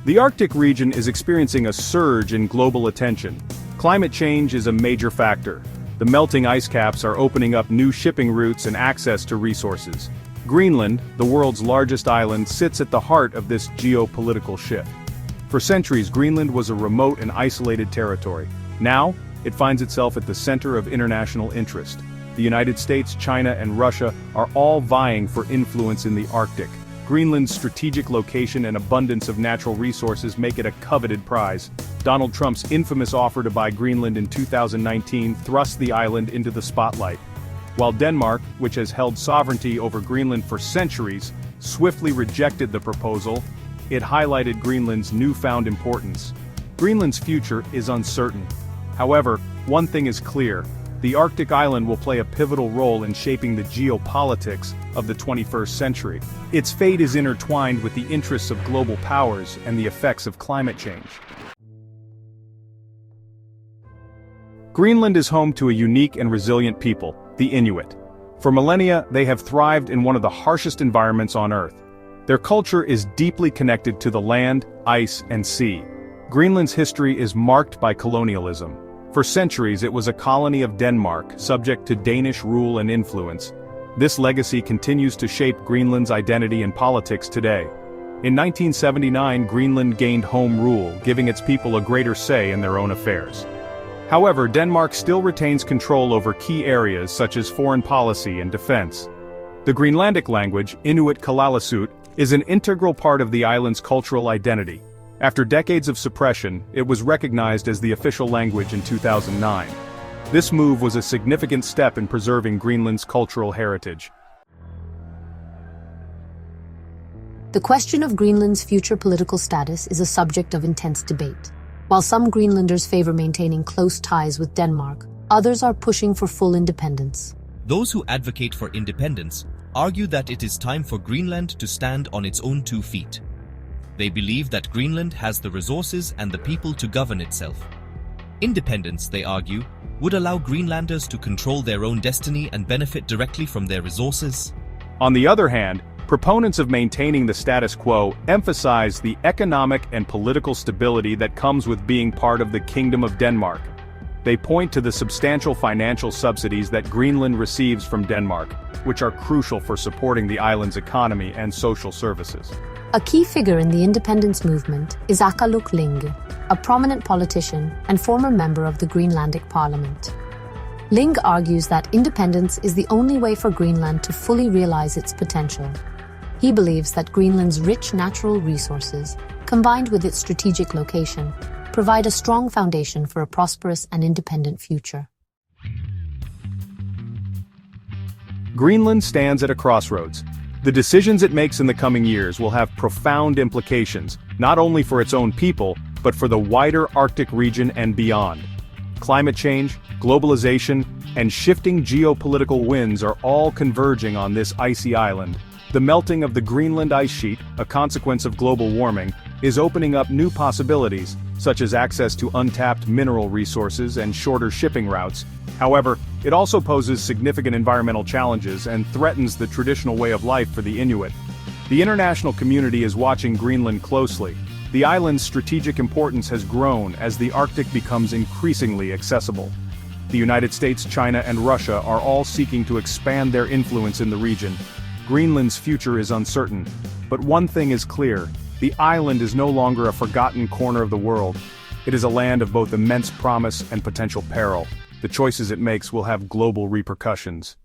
The Arctic region is experiencing a surge in global attention. Climate change is a major factor. The melting ice caps are opening up new shipping routes and access to resources. Greenland, the world's largest island, sits at the heart of this geopolitical shift. For centuries, Greenland was a remote and isolated territory. Now, it finds itself at the center of international interest. The United States, China, and Russia are all vying for influence in the Arctic. Greenland's strategic location and abundance of natural resources make it a coveted prize. Donald Trump's infamous offer to buy Greenland in 2019 thrust the island into the spotlight. While Denmark, which has held sovereignty over Greenland for centuries, swiftly rejected the proposal, it highlighted Greenland's newfound importance. Greenland's future is uncertain. However, one thing is clear: the Arctic island will play a pivotal role in shaping the geopolitics of the 21st century. Its fate is intertwined with the interests of global powers and the effects of climate change. Greenland is home to a unique and resilient people, the Inuit. For millennia, they have thrived in one of the harshest environments on Earth. Their culture is deeply connected to the land, ice, and sea. Greenland's history is marked by colonialism. For centuries, it was a colony of Denmark, subject to Danish rule and influence. This legacy continues to shape Greenland's identity and politics today. In 1979, Greenland gained home rule, giving its people a greater say in their own affairs. However, Denmark still retains control over key areas such as foreign policy and defense. The Greenlandic language, Inuit Kalaallisut, is an integral part of the island's cultural identity. After decades of suppression, it was recognized as the official language in 2009. This move was a significant step in preserving Greenland's cultural heritage. The question of Greenland's future political status is a subject of intense debate. While some Greenlanders favor maintaining close ties with Denmark, others are pushing for full independence. Those who advocate for independence argue that it is time for Greenland to stand on its own 2 feet. They believe that Greenland has the resources and the people to govern itself. Independence, they argue, would allow Greenlanders to control their own destiny and benefit directly from their resources. On the other hand, proponents of maintaining the status quo emphasize the economic and political stability that comes with being part of the Kingdom of Denmark. They point to the substantial financial subsidies that Greenland receives from Denmark, which are crucial for supporting the island's economy and social services. A key figure in the independence movement is Akaluk Ling, a prominent politician and former member of the Greenlandic Parliament. Ling argues that independence is the only way for Greenland to fully realize its potential. He believes that Greenland's rich natural resources, combined with its strategic location, provide a strong foundation for a prosperous and independent future. Greenland stands at a crossroads. The decisions it makes in the coming years will have profound implications, not only for its own people, but for the wider Arctic region and beyond. Climate change, globalization, and shifting geopolitical winds are all converging on this icy island. The melting of the Greenland ice sheet, a consequence of global warming, is opening up new possibilities, such as access to untapped mineral resources and shorter shipping routes. However, it also poses significant environmental challenges and threatens the traditional way of life for the Inuit. The international community is watching Greenland closely. The island's strategic importance has grown as the Arctic becomes increasingly accessible. The United States, China, and Russia are all seeking to expand their influence in the region. Greenland's future is uncertain, but one thing is clear: the island is no longer a forgotten corner of the world. It is a land of both immense promise and potential peril. The choices it makes will have global repercussions.